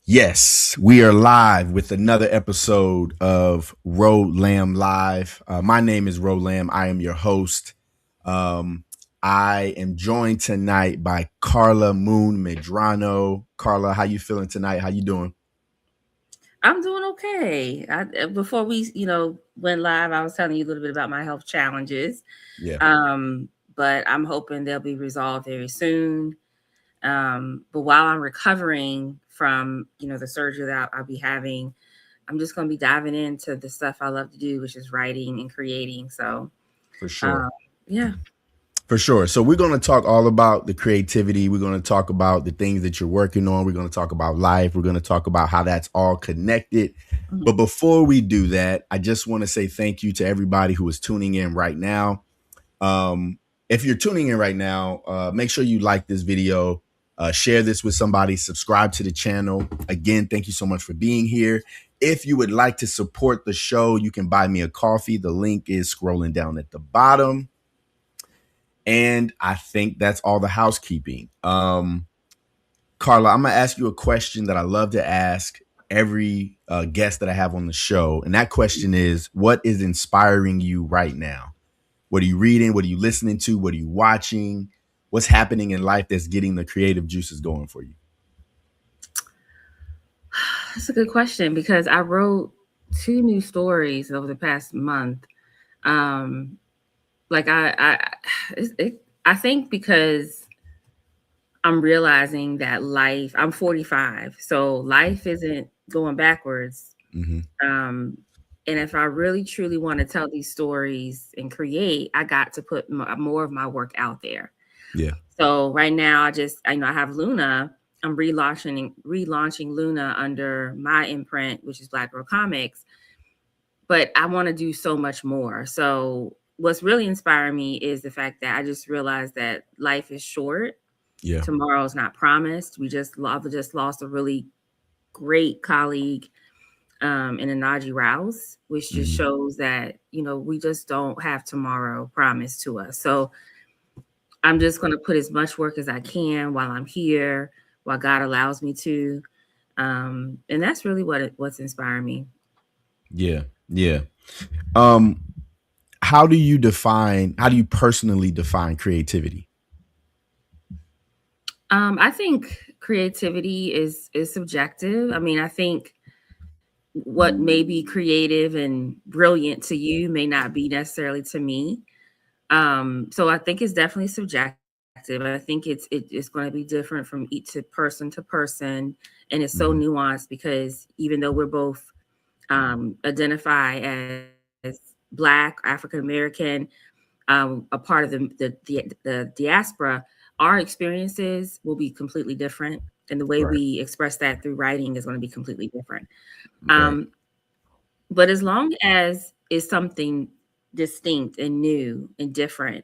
Yes, we are live with another episode of Ro Lamb Live. My name is Ro Lamb. I am your host. Um, I am joined tonight by Karla Moon Medrano. Karla, how you feeling tonight? How you doing? I'm doing okay. Before we, went live, I was telling you a little bit about my health challenges. Yeah, Um, but I'm hoping they'll be resolved very soon. But while I'm recovering from, the surgery that I'll be having, I'm just going to be diving into the stuff I love to do, which is writing and creating. So, for sure. um, yeah. For sure. So we're going to talk all about the creativity. We're going to talk about the things that you're working on. We're going to talk about life. We're going to talk about how that's all connected. Mhm. But before we do that, I just want to say thank you to everybody who is tuning in right now. If you're tuning in right now, make sure you like this video, share this with somebody, subscribe to the channel. Again, thank you so much for being here. If you would like to support the show, you can buy me a coffee. The link is scrolling down at the bottom. And I think that's all the housekeeping. Karla, I'm gonna ask you a question that I love to ask every guest that I have on the show, and that question is: what is inspiring you right now? What are you reading? What are you listening to? What are you watching? What's happening in life that's getting the creative juices going for you? That's a good question because I wrote two new stories over the past month. Um, like I think because I'm realizing that I'm 45, so life isn't going backwards. Mm-hmm. Um, and if I really truly want to tell these stories and create, I got to put more of my work out there. Yeah. So right now, I have Luna. I'm relaunching Luna under my imprint, which is Black Girl Comics. But I want to do so much more. So what's really inspiring me is the fact that I just realized that life is short. Yeah. Tomorrow's not promised. I've just lost a really great colleague in Anaji Rouse, which just Mm-hmm. shows that, we just don't have tomorrow promised to us. So I'm just going to put as much work as I can while I'm here, while God allows me to. And that's really what's inspiring me. Yeah. Yeah. Um, how do you personally define creativity? I think creativity is subjective. I mean, I think what may be creative and brilliant to you may not be necessarily to me. So I think it's definitely subjective. I think it's going to be different from each to person, and it's so Mm-hmm. nuanced because even though we're both identify as Black, African American, a part of the diaspora, our experiences will be completely different, and the way Right. we express that through writing is going to be completely different. Right. Um, but as long as it's something distinct and new and different,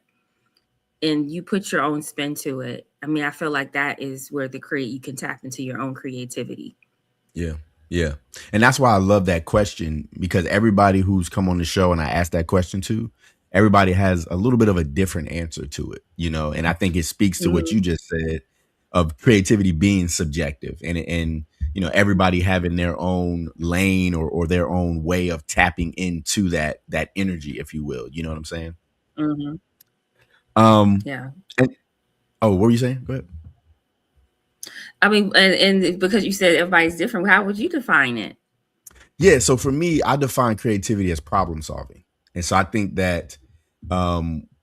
and you put your own spin to it, I mean, I feel like that is where you can tap into your own creativity. Yeah. Yeah. And that's why I love that question because everybody who's come on the show and I asked that question to, everybody has a little bit of a different answer to it, and I think it speaks to what you Mhm. just said of creativity being subjective and everybody having their own lane or their own way of tapping into that energy, if you will. You know what I'm saying? Mhm. Um Yeah. and oh, what were you saying? Go ahead. I mean, and because you said everybody's different, how would you define it? Yeah, so for me, I define creativity as problem solving. And so I think that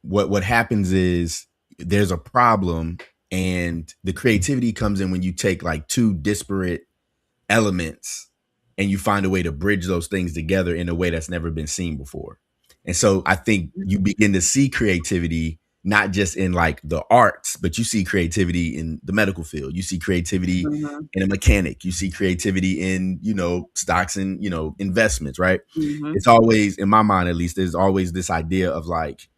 what happens is there's a problem and the creativity comes in when you take like two disparate elements and you find a way to bridge those things together in a way that's never been seen before. And so I think you begin to see creativity not just in like the arts, but you see creativity in the medical field. You see creativity Mhm. in a mechanic. You see creativity in, stocks and, investments, right? Mhm. It's always, in my mind at least, there's always this idea of like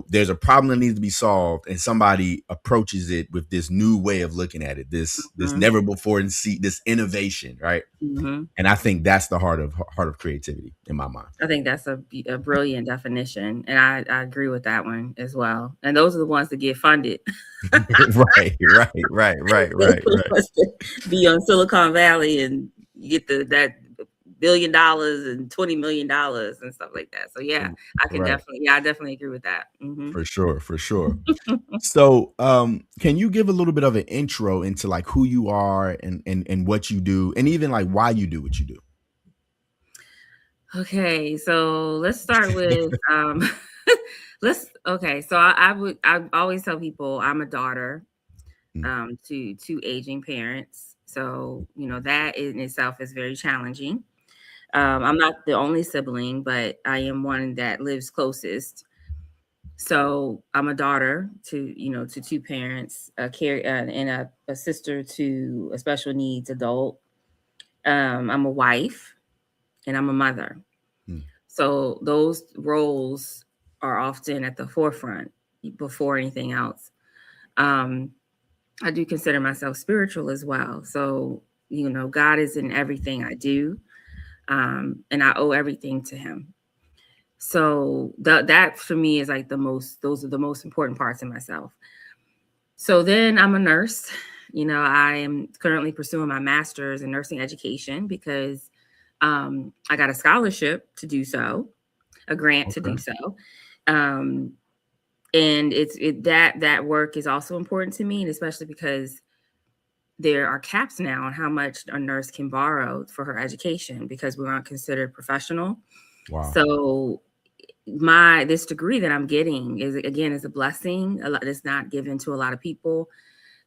there's a problem that needs to be solved, and somebody approaches it with this new way of looking at it, this Mhm. never before and see this innovation, right? Mhm. And I think that's the heart of creativity in my mind. I think that's a brilliant definition, and I agree with that one as well. And those are the ones that get funded. Right, right, right, right, Those right, are the right, ones that be on Silicon Valley and you get that $1 billion and $20 million and stuff like that. So yeah, right. I definitely agree with that. Hmm. For sure, for sure. So, can you give a little bit of an intro into like who you are and what you do, and even like why you do what you do? Okay, so let's start with let's okay. So I always tell people I'm a daughter Mm, to two aging parents. So, that in itself is very challenging. I'm not the only sibling, but I am one that lives closest. So I'm a daughter to two parents, and a sister to a special needs adult. I'm a wife and I'm a mother. mm, So those roles are often at the forefront before anything else. Um, I do consider myself spiritual as well. So, God is in everything I do, and I owe everything to Him. So that for me is like those are the most important parts of myself. So then I'm a nurse. I am currently pursuing my master's in nursing education because I got a scholarship to do so, a grant to okay. do so. Um, and that work is also important to me, and especially because there are caps now on how much a nurse can borrow for her education because we aren't considered professional. Wow. So my this degree that I'm getting is a blessing. A lot that's not given to a lot of people.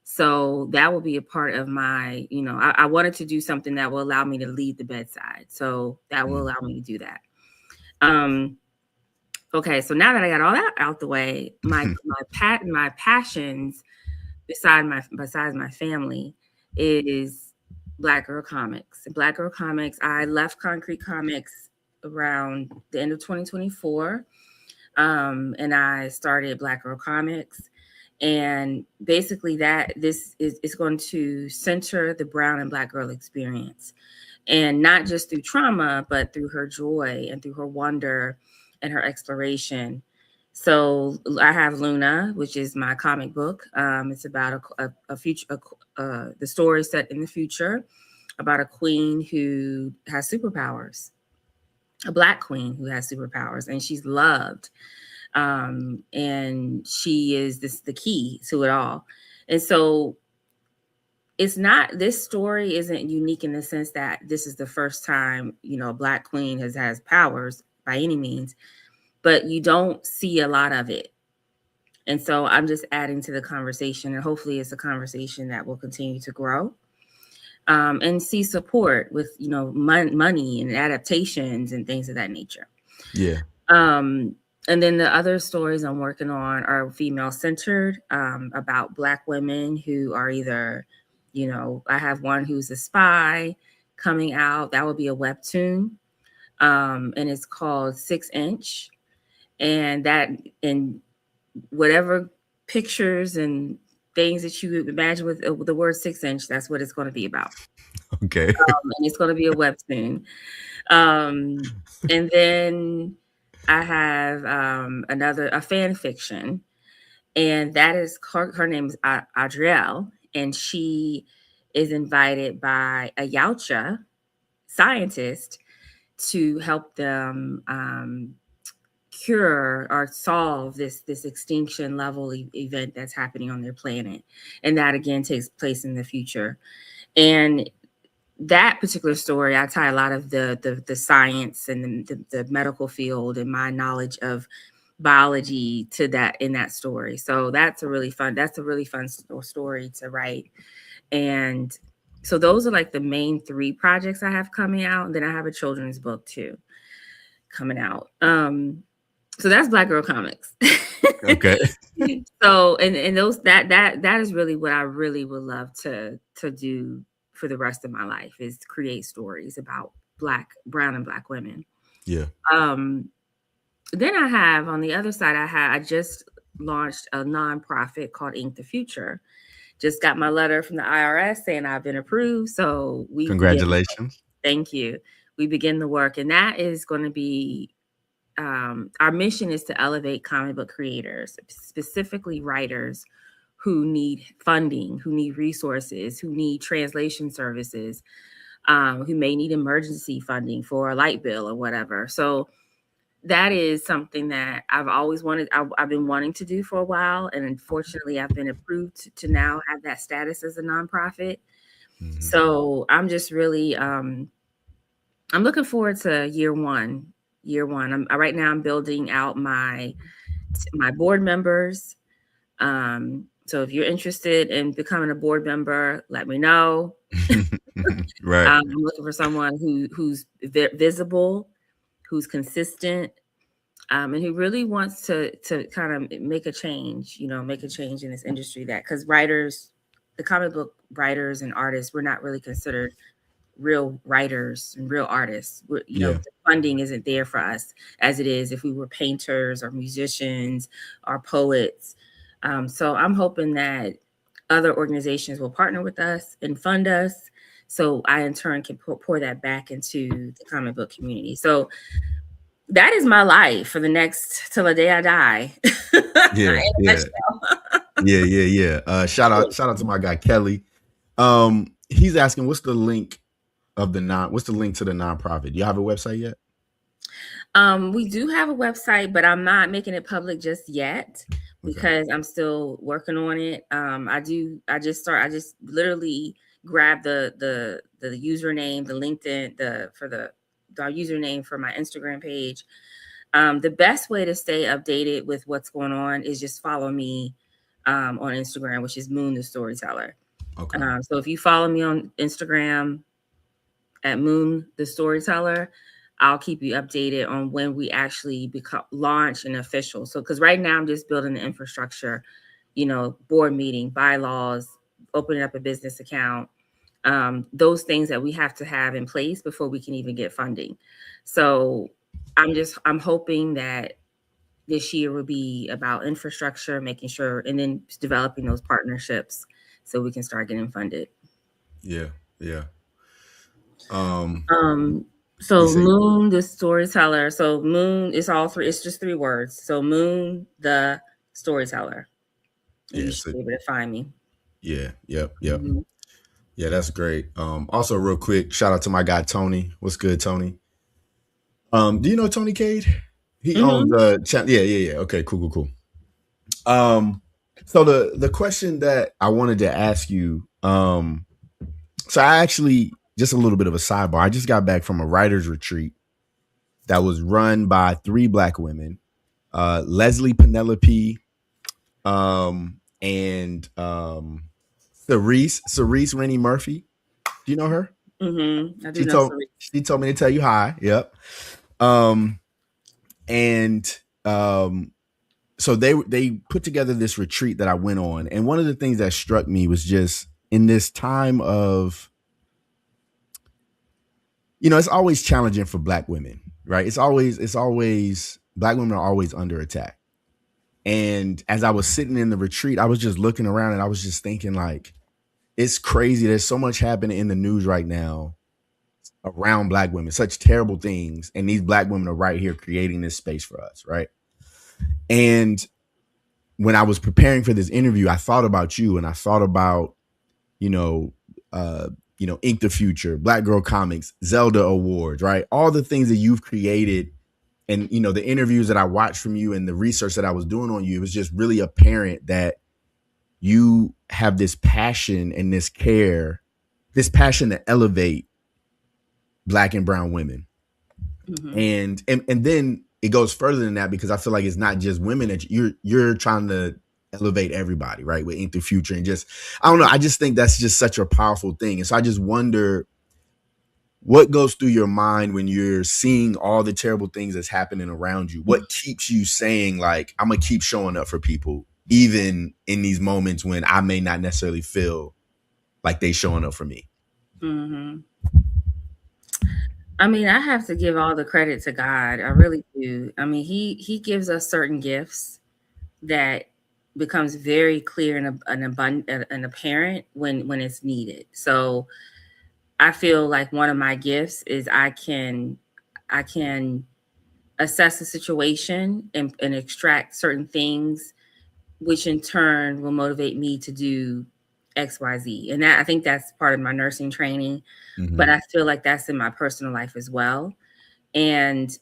So that will be a part of my, I wanted to do something that will allow me to leave the bedside. So that will Mm, allow me to do that. Um, okay, so now that I got all that out the way, my passions besides my family is Black Girl Comics. And Black Girl Comics, I left Concrete Comics around the end of 2024. And I started Black Girl Comics. And basically that this is going to center the brown and Black girl experience. And not just through trauma, but through her joy and through her wonder and her exploration. So I have Luna, which is my comic book. It's about a future, the story set in the future about a queen who has superpowers, a Black queen who has superpowers, and she's loved. And she is the key to it all. And so it's not this story isn't unique in the sense that this is the first time a Black queen has powers by any means, but you don't see a lot of it. And so I'm just adding to the conversation, and hopefully it's a conversation that will continue to grow, and see support with money and adaptations and things of that nature. yeah. um, and then the other stories I'm working on are female centered, about Black women who are either, I have one who's a spy coming out. That will be a webtoon. And it's called 6 Inch. And whatever pictures and things that you imagine with the word 6 inch, that's what it's going to be about. Okay. And it's going to be a webtoon. Um, and then I have a fan fiction, and that is her name is Adrielle, and she is invited by a Yautja scientist to help them cure or solve this extinction level event that's happening on their planet, and that again takes place in the future. And that particular story, I tie a lot of the science and the medical field and my knowledge of biology to that in that story. So that's a really fun story to write. And so those are like the main three projects I have coming out. And then I have a children's book too coming out. So that's Black Girl Comics. Okay. So and those that is really what I really would love to do for the rest of my life, is to create stories about brown and Black women. Yeah. Um Then I have on the other side, I just launched a nonprofit called Ink the Future. Just got my letter from the IRS saying I've been approved. So we begin. Congratulations. Thank you. We begin the work, and that is going to be our mission is to elevate comic book creators, specifically writers who need funding, who need resources, who need translation services, who may need emergency funding for a light bill or whatever. So that is something that I've always wanted. I've been wanting to do for a while, and unfortunately, I've been approved to now have that status as a nonprofit. Mm-hmm. So I'm just really, I'm looking forward to year one. Year one. Right now. I'm building out my board members. So if you're interested in becoming a board member, let me know. Right. I'm looking for someone who's visible, who's consistent, and who really wants to kind of make a change. Make a change in this industry. That because writers, the comic book writers and artists, we're not really considered real writers and real artists. Yeah. The funding isn't there for us as it is if we were painters or musicians or poets. So I'm hoping that other organizations will partner with us and fund us, so I in turn can pour that back into the comic book community. So that is my life for the next till the day I die. In Yeah. a Yeah. nutshell. Yeah. Shout out to my guy Kelly. He's asking what's the link to the nonprofit? Do you have a website yet? We do have a website, but I'm not making it public just yet Okay. because I'm still working on it. I just literally grabbed the username, the LinkedIn, the username for my Instagram page. The best way to stay updated with what's going on is just follow me on Instagram, which is Moon the Storyteller. Okay. So if you follow me on Instagram at Moon the Storyteller, I'll keep you updated on when we actually become launch and official. So because right now I'm just building the infrastructure, board meeting, bylaws, opening up a business account, those things that we have to have in place before we can even get funding. So I'm hoping that this year will be about infrastructure, making sure, and then developing those partnerships so we can start getting funded. Yeah. Yeah. Um, You so say Moon, the storyteller. So Moon is all three. It's just three words. So Moon, the storyteller, and you yeah. should So be able to find me. yeah. Yep. Yep. Mhm. Yeah. That's great. Also, real quick, shout out to my guy Tony. What's good, Tony? Do you know Tony Cade? He owns Mhm. Yeah. Yeah. Yeah. Okay. Cool. Cool. Cool. Um. So the question that I wanted to ask you, so I actually just a little bit of a sidebar. I just got back from a writers retreat that was run by three Black women, Leslie Penelope, and Cerise Rennie Murphy. Do you know her? Mhm. I do She know told Cerise. she told me to tell you hi. Yep. Um, and so they put together this retreat that I went on, and one of the things that struck me was just in this time of, it's always challenging for Black women, right? It's always Black women are always under attack. And as I was sitting in the retreat, I was just looking around and I was just thinking, like, it's crazy. There's so much happening in the news right now around Black women, such terrible things. And these Black women are right here creating this space for us, right? And when I was preparing for this interview, I thought about you and I thought about, you know, Ink the Future, Black Girl Comics, Zelda Awards, right? All the things that you've created, and the interviews that I watched from you and the research that I was doing on you, it was just really apparent that you have this passion and this care, this passion to elevate Black and brown women. Mhm. And then it goes further than that, because I feel like it's not just women that you're trying to elevate everybody, right? With Ink the Future, and just, I don't know, I just think that's just such a powerful thing. And so I just wonder what goes through your mind when you're seeing all the terrible things that's happening around you. What keeps you saying, like, I'm gonna keep showing up for people even in these moments when I may not necessarily feel like they showing up for me? Mhm. I mean, I have to give all the credit to God. I really do. I mean, he gives us certain gifts that becomes very clear and abundant and apparent when it's needed. So I feel like one of my gifts is I can assess a situation and extract certain things, which in turn will motivate me to do XYZ. And that I think that's part of my nursing training, but Hmm. I feel like that's in my personal life as well. And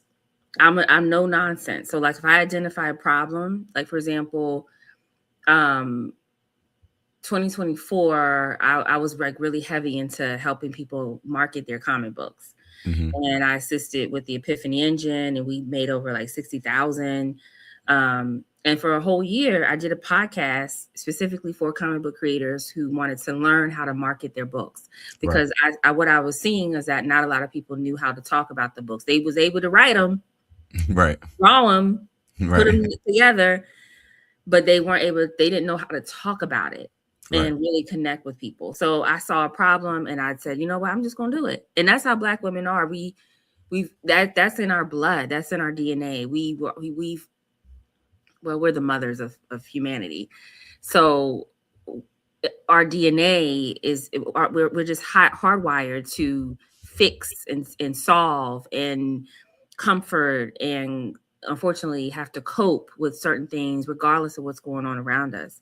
I'm no nonsense. So like if I identify a problem, like for example, um 2024, I was like really heavy into helping people market their comic books. Hmm. And I assisted with the Epiphany engine, and we made over like 60,000. And for a whole year, I did a podcast specifically for comic book creators who wanted to learn how to market their books. Right. Because what I was seeing is that not a lot of people knew how to talk about the books. They was able to write them, Right. draw them, put Right. them together, but they didn't know how to talk about it Right. and really connect with people. So I saw a problem and I said, you know what, I'm just gonna do it. And that's how Black women are. That's in our blood, that's in our DNA. We've well, we're the mothers of humanity. So our DNA we're just hardwired to fix and solve and comfort and unfortunately have to cope with certain things regardless of what's going on around us.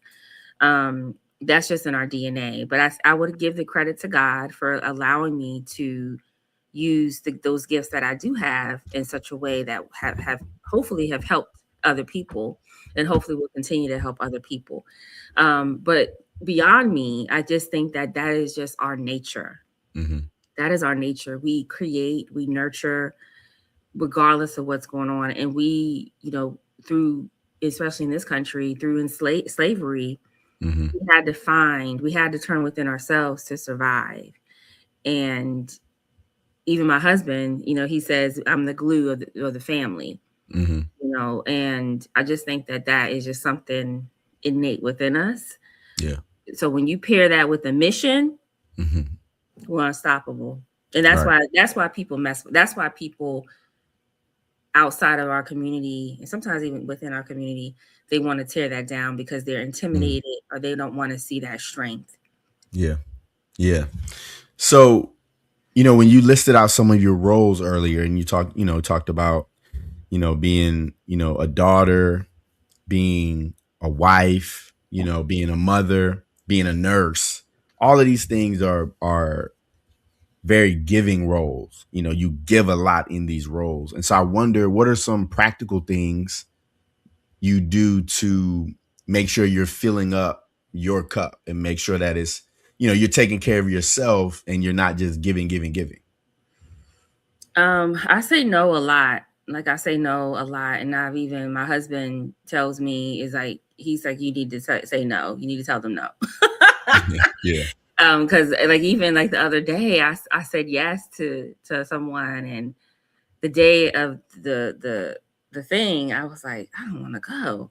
That's just in our DNA. But I would give the credit to God for allowing me to use those gifts that I do have in such a way that have hopefully have helped other people and hopefully will continue to help other people. But beyond me, I just think that that is just our nature. Hmm. That is our nature. We create, we nurture, regardless of what's going on. And we, through, especially in this country, through slavery, Hmm. we had to turn within ourselves to survive. And even my husband, he says, I'm the glue of the family, Hmm. and I just think that that is just something innate within us. Yeah. So when you pair that with a mission, Hmm. we're unstoppable. And Right. that's why people that's why people outside of our community and sometimes even within our community, they want to tear that down because they're Mhm. intimidated or they don't want to see that strength. Yeah. Yeah. So, when you listed out some of your roles earlier and you talked about, being, a daughter, being a wife, being a mother, being a nurse, all of these things are very giving roles. You give a lot in these roles. And so I wonder, what are some practical things you do to make sure you're filling up your cup and make sure that it's, you're taking care of yourself and you're not just giving, giving, giving. I say no a lot. Like I say no a lot, and I've even my husband tells me is like he's like you need to say no. You need to tell them no. Yeah. Because like even like the other day, I said yes to someone, and the day of the thing, I was like I don't want to go,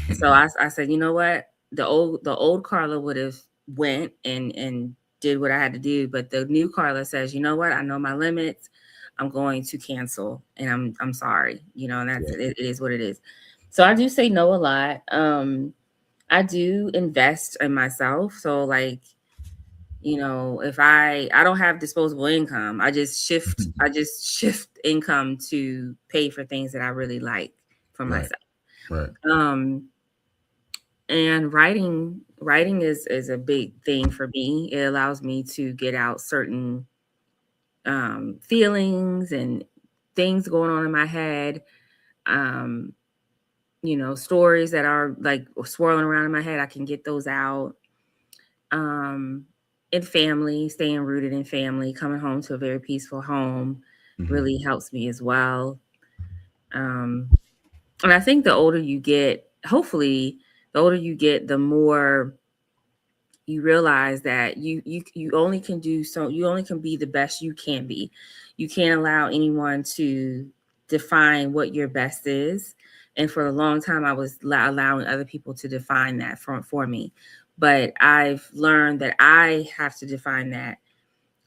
and so I said you know what the old Karla would have went and did what I had to do, but the new Karla says you know what I know my limits. I'm going to cancel, and I'm sorry, and that's Yeah. it is what it is. So I do say no a lot. I do invest in myself. So like if I don't have disposable income, I just shift income to pay for things that I really like for Right. myself. Right. Um and writing is a big thing for me. It allows me to get out certain feelings and things going on in my head. Um stories that are like swirling around in my head, I can get those out. um in family, staying rooted in family, coming home to a very peaceful home Hmm. really helps me as well. um and I think the older you get, hopefully the older you get, the more you realize that you only can do so, you only can be the best you can be. You can't allow anyone to define what your best is. And for a long time I was allowing other people to define that for me, but I've learned that I have to define that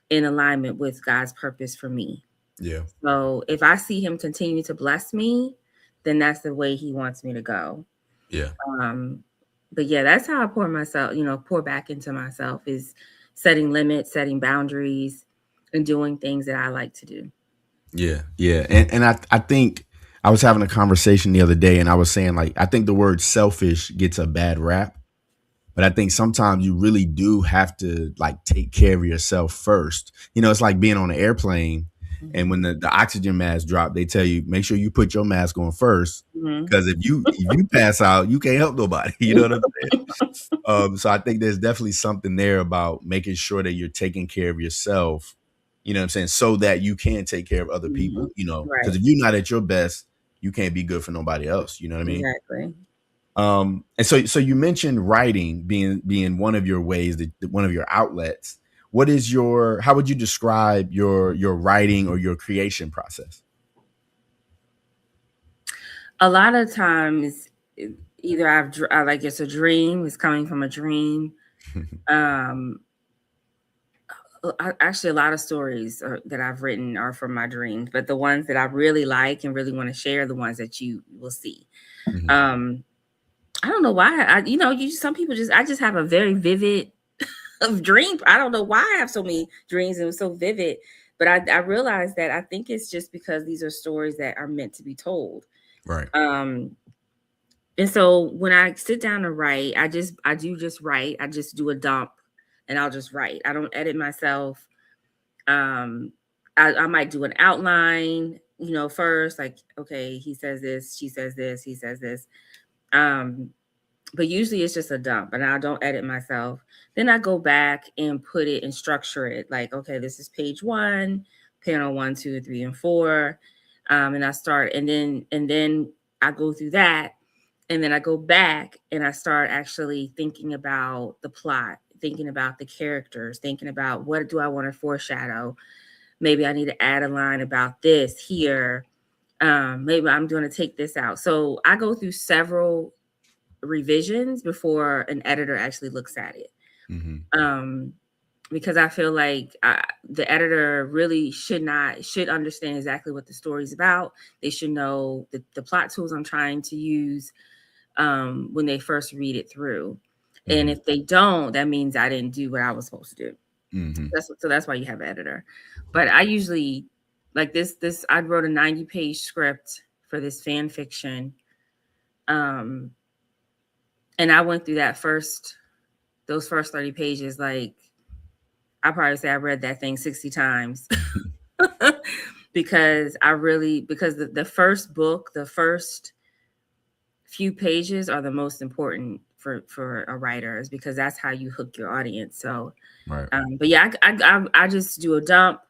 in alignment with God's purpose for me. Yeah. So if I see him continue to bless me, then that's the way he wants me to go. Yeah. Um, but yeah, that's how I pour myself, pour back into myself, is setting limits, setting boundaries, and doing things that I like to do. Yeah. Yeah. And I think I was having a conversation the other day and I was saying, like, I think the word selfish gets a bad rap. But I think sometimes you really do have to like take care of yourself first. It's like being on an airplane, and Mhm. when the oxygen mask drop, they tell you make sure you put your mask on first, Mhm. because if you pass out, you can't help nobody. You know what I'm saying? So I think there's definitely something there about making sure that you're taking care of yourself. You know what I'm saying? So that you can take care of other Mhm. people. Because Right. if you're not at your best, you can't be good for nobody else. You know what I mean? Exactly. And so you mentioned writing being one of your ways, that one of your outlets. How would you describe your writing or your creation process? A lot of times, either I like it's a dream, it's coming from a dream. Um, Actually, a lot of stories that I've written are from my dreams, but the ones that I really like and really want to share are the ones that you will see. Mhm. Um, I don't know why. Some people I just have a very vivid of dream. I don't know why I have so many dreams and it was so vivid, but I realized that I think it's just because these are stories that are meant to be told. Right. Um, and so when I sit down to write, I do just write. I just do a dump and I'll just write. I don't edit myself. Um, I might do an outline, first, like, okay, he says this, she says this, he says this. Um, but usually it's just a dump and I don't edit myself. Then I go back and put it and structure it like, okay, this is page one, panel 1, 2, 3, and 4. And I start and then I go through that, and then I go back and I start actually thinking about the plot, thinking about the characters, thinking about what do I want to foreshadow. Maybe I need to add a line about this here. Maybe I'm going to take this out. So I go through several revisions before an editor actually looks at it. Hmm. Um, because I feel like the editor really should understand exactly what the story's about. They should know the plot tools I'm trying to use when they first read it through. And Hmm. if they don't, that means I didn't do what I was supposed to do. Hmm. That's why you have an editor. But I usually like this I wrote a 90-page script for this fan fiction. Um, and I went through those first 30 pages, like I probably say I read that thing 60 times. Because the first few pages are the most important for a writer, is because that's how you hook your audience. So Right. but yeah, I just do a dump,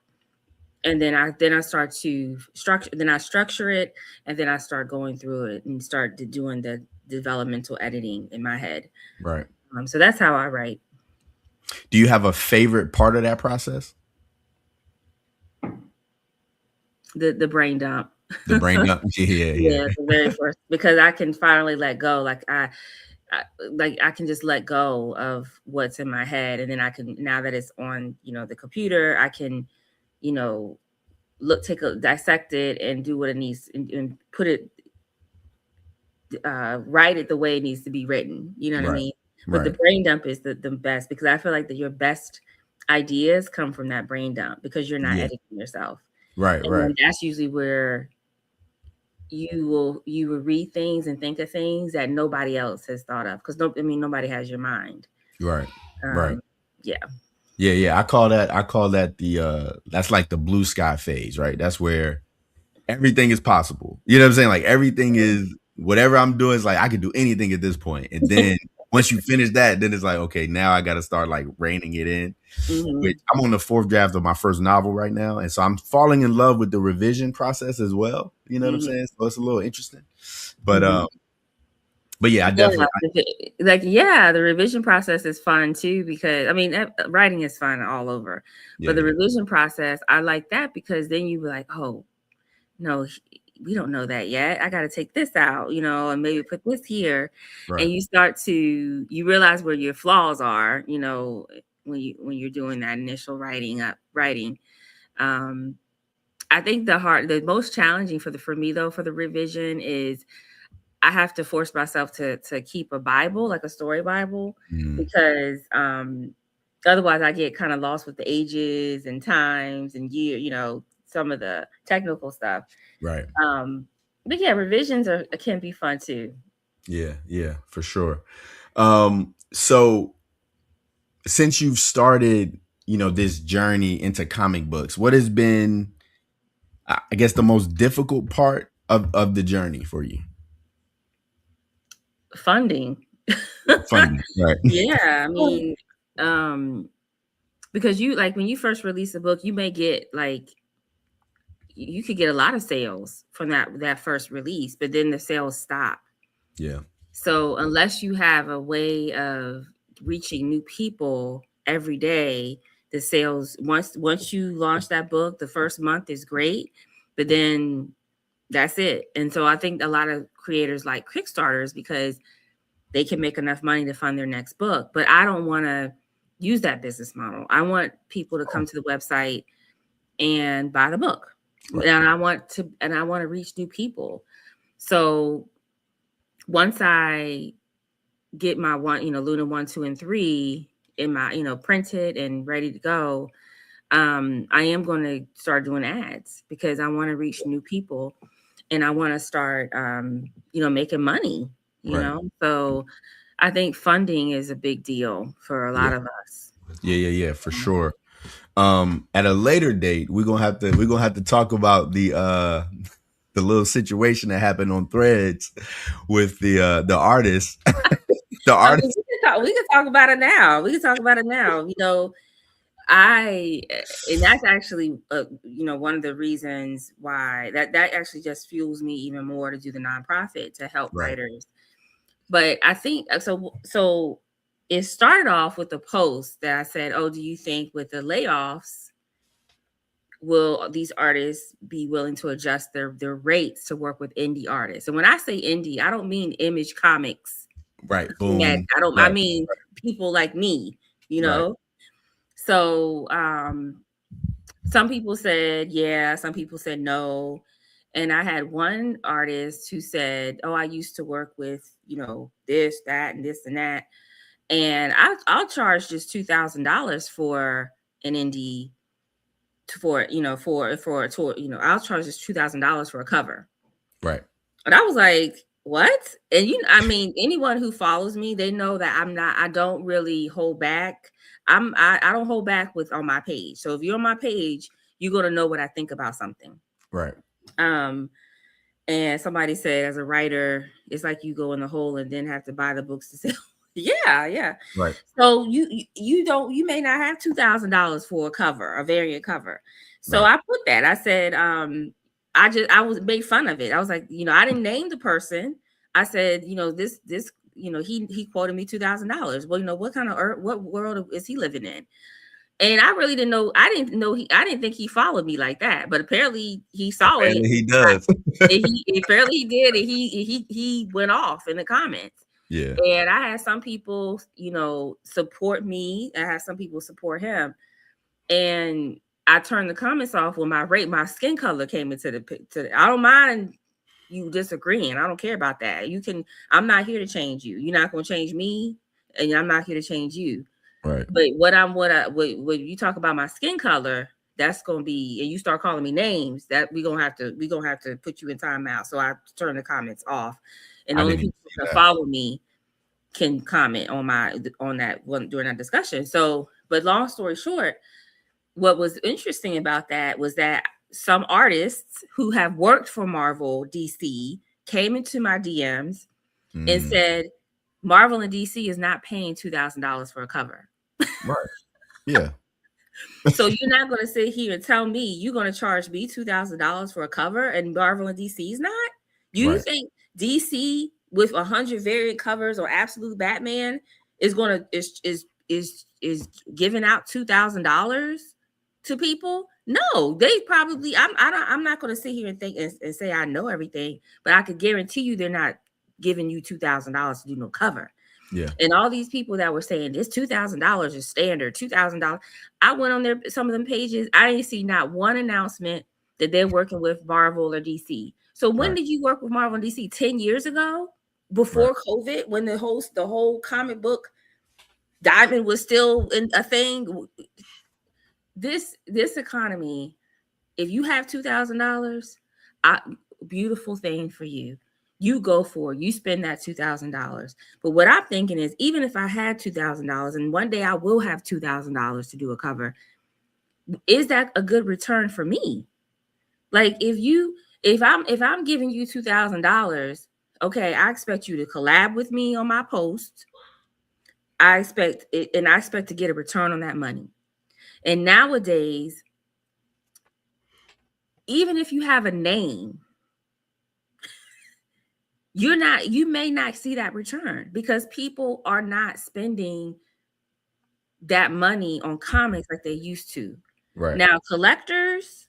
and then I start to structure it, and then I start going through it and start doing the developmental editing in my head. Right. So that's how I write. Do you have a favorite part of that process? The brain dump. The brain dump. Yeah. Yeah. Yeah, the very first, because I can finally let go. I can just let go of what's in my head, and then I can, now that it's on, the computer, I can, you know, dissect it and do what it needs, and put it, write it the way it needs to be written. You know what I Right. mean? But the Right. brain dump is the best, because I feel like that your best ideas come from that brain dump, because you're not Yeah. editing yourself, Right. and Right. then that's usually where you will read things and think of things that nobody else has thought of, because nobody has your mind. Right. Right. Um, yeah. Yeah. Yeah. I call that that's like the blue sky phase, right? That's where everything is possible. You know what I'm saying? Like everything is, whatever I'm doing is like I can do anything at this point. And then once you finish that, then it's like, okay, now I gotta start like reining it in. Which Hmm. I'm on the fourth draft of my first novel right now. And so I'm falling in love with the revision process as well. You know what I'm Hmm. saying? So it's a little interesting. But Hmm. yeah, I Yeah, definitely yeah, the revision process is fun too, because writing is fun all over, but the yeah, revision process, I like that, because then you be like, oh no, we don't know that yet. I got to take this out, and maybe put this here, and right. you realize where your flaws are, when you're doing that initial writing. Um, I think the most challenging for me though for the revision is I have to force myself to keep a Bible, like a story Bible, Mm, because otherwise I get kind of lost with the ages and times and year, some of the technical stuff. right. But yeah, revisions can be fun too. Yeah, yeah, for sure. So since you've started, this journey into comic books, what has been, I guess, the most difficult part of the journey for you? Funding. Funding, right? Yeah, I mean, um, because you like when you first release a book, you may get like you could get a lot of sales from that first release, but then the sales stop. Yeah, So unless you have a way of reaching new people every day, the sales once you launch that book, the first month is great, but then that's it. And so I think a lot of creators like Kickstarters because they can make enough money to fund their next book. But I don't want to use that business model. I want people to come to the website and buy the book. right, And I want to reach new people. So once I get my Luna 1, 2, and 3 in my, printed and ready to go, I am going to start doing ads because I want to reach new people and I want to start, making money, right. So I think funding is a big deal for a Yeah, lot of us. yeah, for sure. At a later date, we're gonna have to talk about the little situation that happened on Threads with the artist, the I mean, artist. we can talk about it now. We can talk about it now. I and that's actually one of the reasons why that actually just fuels me even more to do the nonprofit to help Right, writers. But I think so it started off with a post that I said, "Oh, do you think with the layoffs will these artists be willing to adjust their rates to work with indie artists?" And when I say indie, I don't mean Image Comics. right. That Boom. I Right, mean people like me, you right, know. So some people said yeah, some people said no. And I had one artist who said, "Oh, I used to work with, this, that, and this and that. And I'll charge just $2,000 for an indie for, for a tour, I'll charge just $2,000 for a cover." right, And I was like, "What?" And I mean, anyone who follows me, they know that I don't really hold back. I don't hold back with on my page. So if you're on my page, you're gonna know what I think about something. right, Um, and somebody said, as a writer, it's like you go in the hole and then have to buy the books to sell. Yeah, yeah. right, So you may not have $2,000 for a cover, a variant cover. So right, I put that. I said, I was made fun of it. I was like, I didn't name the person. I said, this, he quoted me $2,000. Well, what kind of what world is he living in? And I really didn't know. I didn't think he followed me like that. But apparently he saw it. apparently he does. And he apparently he did. And he went off in the comments. Yeah, And I had some people, support me. I had some people support him. And I turned the comments off when my skin color came into I don't mind you disagreeing. I don't care about that. I'm not here to change you. You're not going to change me, and I'm not here to change you. right. But when you talk about my skin color, that's going to be, and you start calling me names, that we gonna have to put you in timeout. So I turned the comments off, and I only didn't even people see that that. follow me can comment on that one during that discussion. So, but long story short, what was interesting about that was that some artists who have worked for Marvel DC came into my DMs and Mm, said Marvel and DC is not paying $2,000 for a cover. right. Yeah. So you're not going to sit here and tell me you're going to charge me $2,000 for a cover and Marvel and DC is not? You Right. think DC with 100 variant covers or Absolute Batman is going to is giving out $2,000 to people? No, they probably. I'm not going to sit here and think and say I know everything, but I could guarantee you they're not giving you $2,000 to do no cover. Yeah. And all these people that were saying this $2,000 is standard, $2,000. I went on some of them pages. I didn't see not one announcement that they're working with Marvel or DC. So when Right. did you work with Marvel and DC? 10 years ago? Right. Before COVID, when the whole comic book diamond was still a thing? This economy, if you have $2,000, beautiful thing for you. You go for it. You spend that $2,000. But what I'm thinking is, even if I had $2,000, and one day I will have $2,000 to do a cover, is that a good return for me? Like, if I'm giving you $2,000, okay, I expect you to collab with me on my post. I expect it, and I expect to get a return on that money. And nowadays, even if you have a name, you may not see that return because people are not spending that money on comics like they used to. Right. Now, collectors,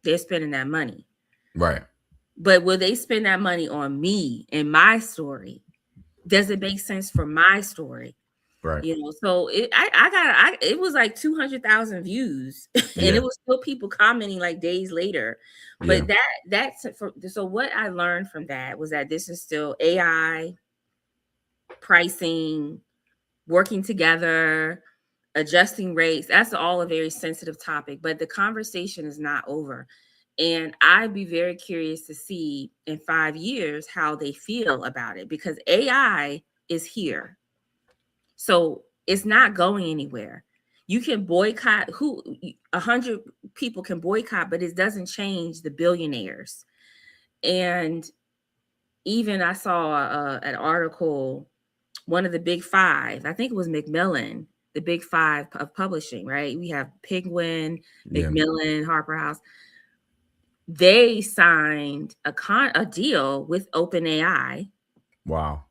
they're spending that money. Right. But will they spend that money on me and my story? Does it make sense for my story? Right. So it was like 200,000 views, and Yeah. it was still people commenting like days later. Yeah. But so what I learned from that was that this is still AI pricing, working together, adjusting rates. That's all a very sensitive topic, but the conversation is not over. And I'd be very curious to see in 5 years how they feel about it, because AI is here. So it's not going anywhere. You can boycott 100 people can boycott, but it doesn't change the billionaires. And even I saw an article, one of the big five, I think it was Macmillan, the big five of publishing, right? We have Penguin, Yeah. Macmillan, Harper House. They signed a deal with OpenAI Wow.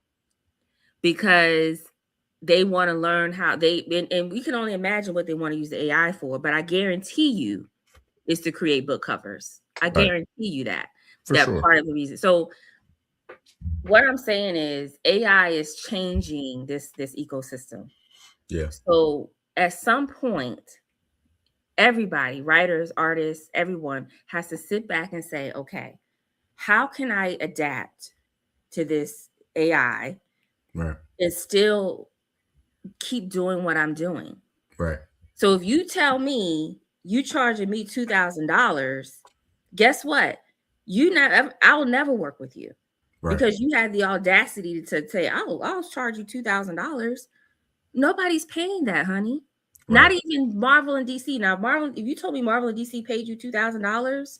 because they want to learn how and we can only imagine what they want to use the AI for, but I guarantee you is to create book covers. I Right. guarantee you that. For That sure. part of the reason. So what I'm saying is AI is changing this ecosystem. Yeah. So at some point, everybody, writers, artists, everyone has to sit back and say, okay, how can I adapt to this AI Right. and still keep doing what I'm doing? Right. So if you tell me you charging me $2,000, guess what? I'll never work with you Right. because you had the audacity to say, "Oh, I'll charge you $2,000." Nobody's paying that, honey. Not Right. even Marvel and DC. Now, Marvel, if you told me Marvel and DC paid you $2,000,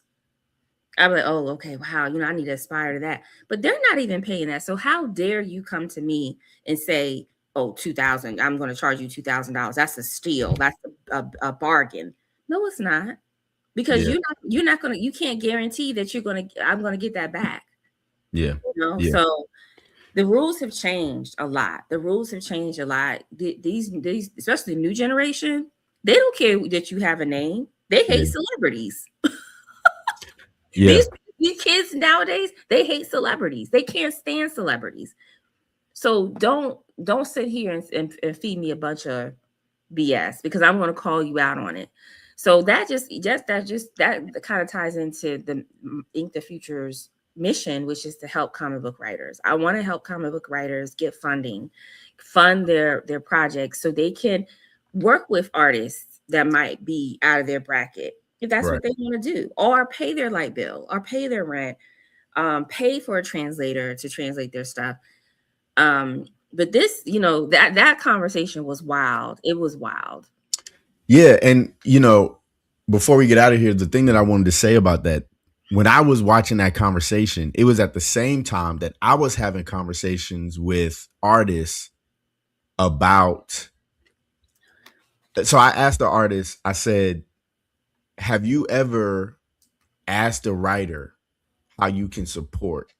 I'm like, oh, okay, wow, I need to aspire to that. But they're not even paying that. So how dare you come to me and say, oh, 2,000, I'm going to charge you $2,000. That's a steal. That's a bargain. No, it's not. Because Yeah. you can't guarantee that I'm going to get that back. Yeah. Yeah. So the rules have changed a lot. The rules have changed a lot. These, especially the new generation, they don't care that you have a name. They hate Yeah. celebrities. Yeah. These kids nowadays, they hate celebrities. They can't stand celebrities. So don't sit here and feed me a bunch of BS, because I'm going to call you out on it. So that kind of ties into the Ink the Future's mission, which is to help comic book writers. I want to help comic book writers get funding, fund their projects so they can work with artists that might be out of their bracket, if that's Right. what they want to do, or pay their light bill, or pay their rent, pay for a translator to translate their stuff. But this, that conversation was wild. It was wild. Yeah. And, before we get out of here, the thing that I wanted to say about that, when I was watching that conversation, it was at the same time that I was having conversations with artists about. So I asked the artist, I said, have you ever asked a writer how you can support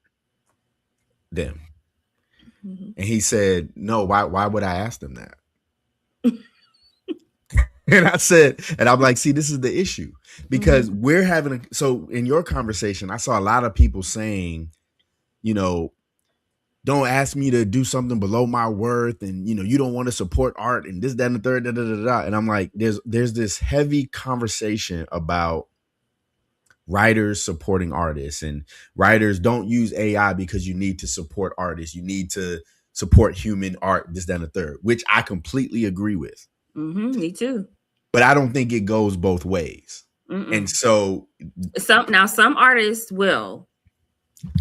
them? Mm-hmm. And he said, no, why would I ask them that? And I said, and I'm like, see, this is the issue, because we're having so in your conversation, I saw a lot of people saying, don't ask me to do something below my worth. And, you don't want to support art and this, that, and the third, da, da, da, da. And I'm like, there's this heavy conversation about writers supporting artists, and writers don't use AI because you need to support artists. You need to support human art, this, that, and the third, which I completely agree with. Me too. But I don't think it goes both ways. And Mm-mm. so, Some artists will,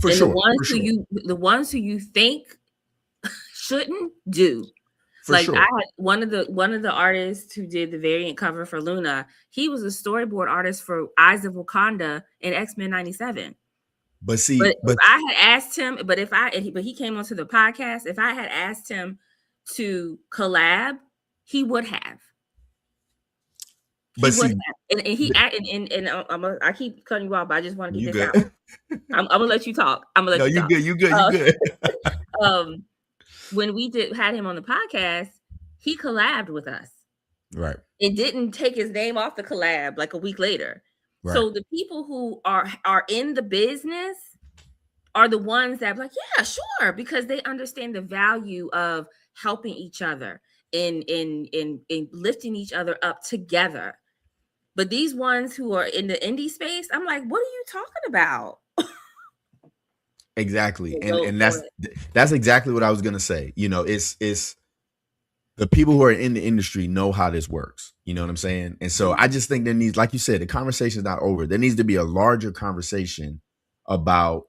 for and sure, for sure, the ones who you think shouldn't do. for Like I sure. had one of the artists who did the variant cover for Luna. He was a storyboard artist for Eyes of Wakanda and X-Men '97. But But see, if I had asked him, but he came onto the podcast. If I had asked him to collab, he would have. He but would see, have. I keep cutting you off, but I just want to get you this good. out. I'm gonna let you talk. I'm gonna No, let you you talk. good. You good. You Uh, good. um, when we had him on the podcast, he collabed with us. Right. It didn't take his name off the collab like a week later. Right. So the people who are in the business are the ones that are like, yeah, sure, because they understand the value of helping each other in lifting each other up together. But these ones who are in the indie space, I'm like, what are you talking about? Exactly. And Go and go that's exactly what I was gonna say. It's the people who are in the industry know how this works. You know what I'm saying? And so I ahead. just think there needs, like you said, the conversation is not over. There needs to be a larger conversation about,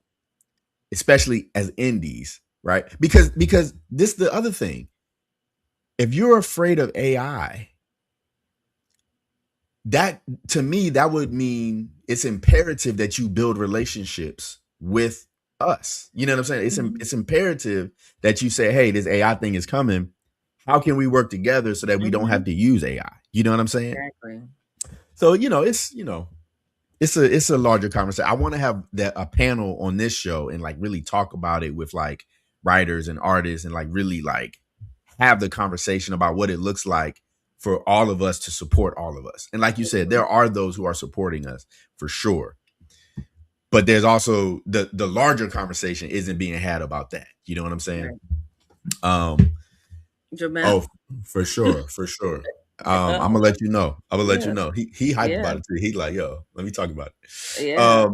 especially as indies, right? Because this is the other thing. If you're afraid of AI, that, to me, that would mean it's imperative that you build relationships with us. You know what I'm saying? It's imperative that you say, hey, this AI thing is coming. How can we work together so that we don't have Mhm. to use AI? You know what I'm saying? Exactly. So, it's a larger conversation. I want to have a panel on this show and like really talk about it with like writers and artists, and like really like have the conversation about what it looks like for all of us to support all of us. And like you said, there are those who are supporting us for sure. But there's also the larger conversation isn't being had about that. You know what I'm saying? Right. Um Jamel. oh, for sure, for sure. I'm gonna Uh-huh. let you know. I'm gonna let you Yeah. know. He hyped Yeah. about it too. He like, yo, let me talk about it. Yeah.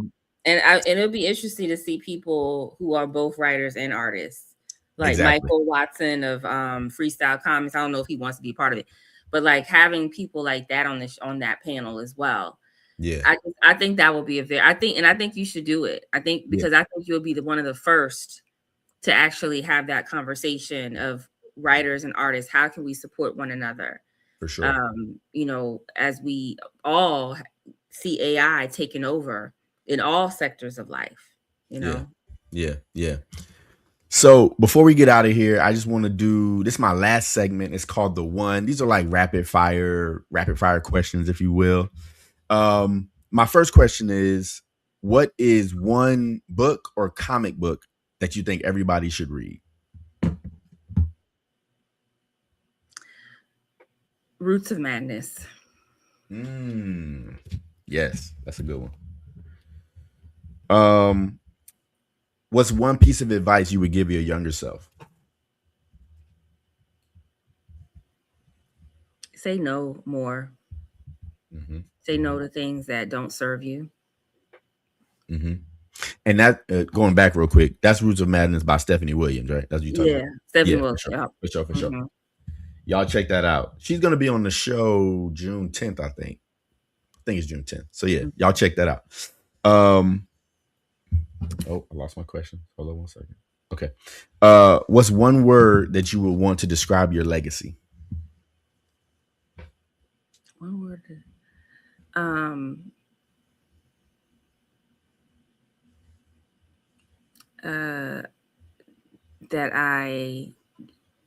And it'll be interesting to see people who are both writers and artists, like Exactly. Michael Watson of Freestyle Comics. I don't know if he wants to be part of it, but like having people like that on that panel as well. Yeah. I think that will be I think you should do it. I think Yeah, because I think you'll be one of the first to actually have that conversation of writers and artists. How can we support one another? for sure. As we all see AI taking over in all sectors of life, you Yeah. know. Yeah. Yeah. So before we get out of here, I just want to do this. Is my last segment. It's called the one. These are like rapid fire questions, if you will. My first question is, what is one book or comic book that you think everybody should read? Roots of Madness. Mm, yes, that's a good one. Um, what's one piece of advice you would give your younger self? Say no more. Mm-hmm. Say Mm-hmm. no to things that don't serve you. Mm-hmm. And that, going back real quick, that's Roots of Madness by Stephanie Williams, right? That's what you're talking Yeah, about. Stephen Yeah, for Wilson. sure, Yeah. for sure, for sure. Mm-hmm. Y'all check that out. She's gonna be on the show June 10th, I think. I think it's June 10th. So yeah, y'all check that out. Um, oh, I lost my question. Hold on one second. Okay. What's one word that you would want to describe your legacy? One word. Um. Uh. That I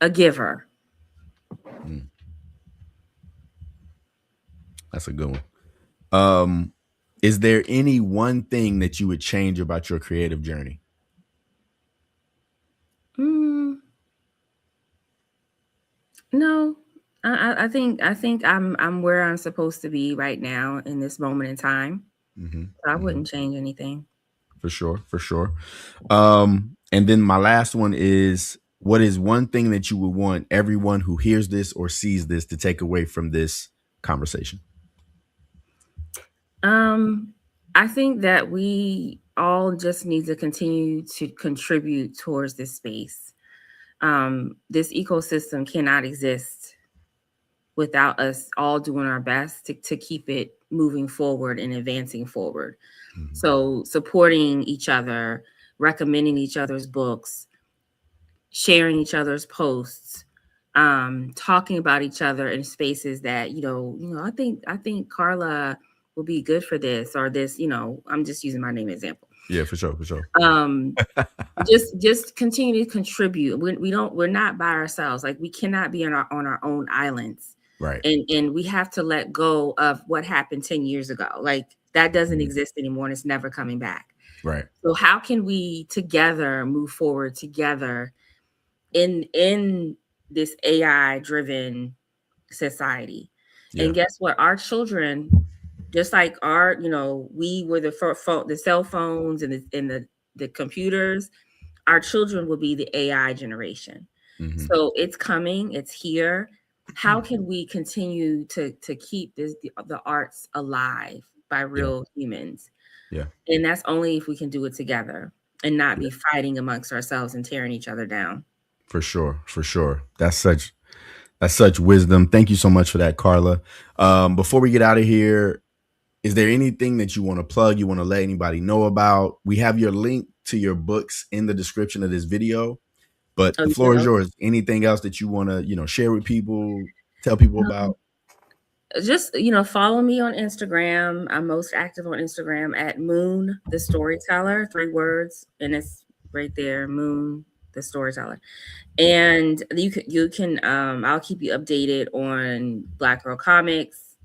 a giver. Mm, that's a good one. Um, is there any one thing that you would change about your creative journey? Mm, no, I think I'm where I'm supposed to be right now in this moment in time. Mm-hmm. So I Mm-hmm. wouldn't change anything. For sure, for sure. And then my last one is, what is one thing that you would want everyone who hears this or sees this to take away from this conversation? Um, I think that we all just need to continue to contribute towards this space. This ecosystem cannot exist without us all doing our best to keep it moving forward and advancing forward. Mhm. So, supporting each other, recommending each other's books, sharing each other's posts, talking about each other in spaces that I think Karla will be good for this or this. I'm just using my name example. Yeah, for sure, for sure. Um, just continue to contribute. We're not by ourselves. Like we cannot be on our own islands, Right. and we have to let go of what happened 10 years ago. Like that doesn't Mhm. exist anymore, and it's never coming back. Right. So how can we together move forward together in this AI driven society? And Yeah. guess what? Our children, just like we were the cell phones and the computers. Our children will be the AI generation. Hmm. So it's coming, it's here. How can we continue to keep the arts alive by Yeah. real humans? Yeah. And that's only if we can do it together and not Yeah. be fighting amongst ourselves and tearing each other down. For sure. For sure. That's such wisdom. Thank you so much for that, Karla. Before we get out of here, is there anything that you want to plug? You want to let anybody know about? We have your link to your books in the description of this video, but Oh, the you did? floor is yours. Anything else that you want to, share with people, tell people Okay. about? Just follow me on Instagram. I'm most active on Instagram at Moon the Storyteller, 3 words, and it's right there, Moon the Storyteller. And you can I'll keep you updated on Black Girl Comics.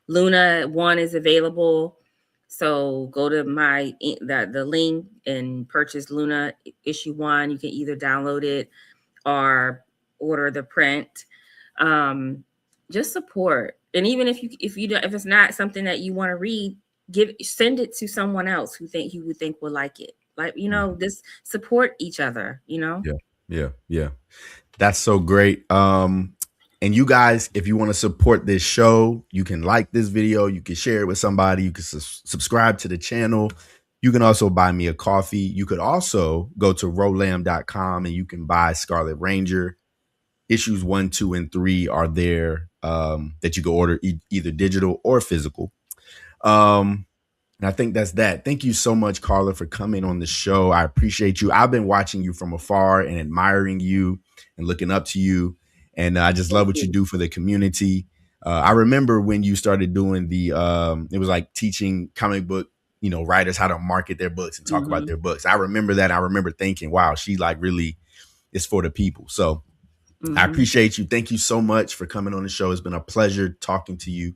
Luna 1 is available. So go to the link and purchase Luna issue 1. You can either download it or order the print. Um, just support. And even if it's not something that you want to read, send it to someone else who would think will like it. Like, just support each other. Yeah. Yeah. Yeah. That's so great. And you guys, if you want to support this show, you can like this video, you can share it with somebody, you can subscribe to the channel. You can also buy me a coffee. You could also go to rolam.com and you can buy Scarlet Ranger. Issues 1, 2, and 3 are there that you can order either digital or physical. Um, and I think that's that. Thank you so much, Karla, for coming on the show. I appreciate you. I've been watching you from afar and admiring you and looking up to you. And I just love Thank what you you. do for the community. I remember when you started doing it was like teaching comic book, writers how to market their books and talk about Hmm. their books. I remember that. I remember thinking, wow, she like really is for the people. So I Hmm. appreciate you. Thank you so much for coming on the show. It's been a pleasure talking to you.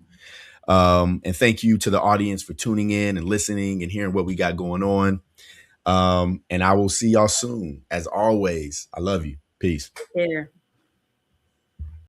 And thank you to the audience for tuning in and listening and hearing what we got going on. And I will see y'all soon. As always, I love you. Peace. Take care.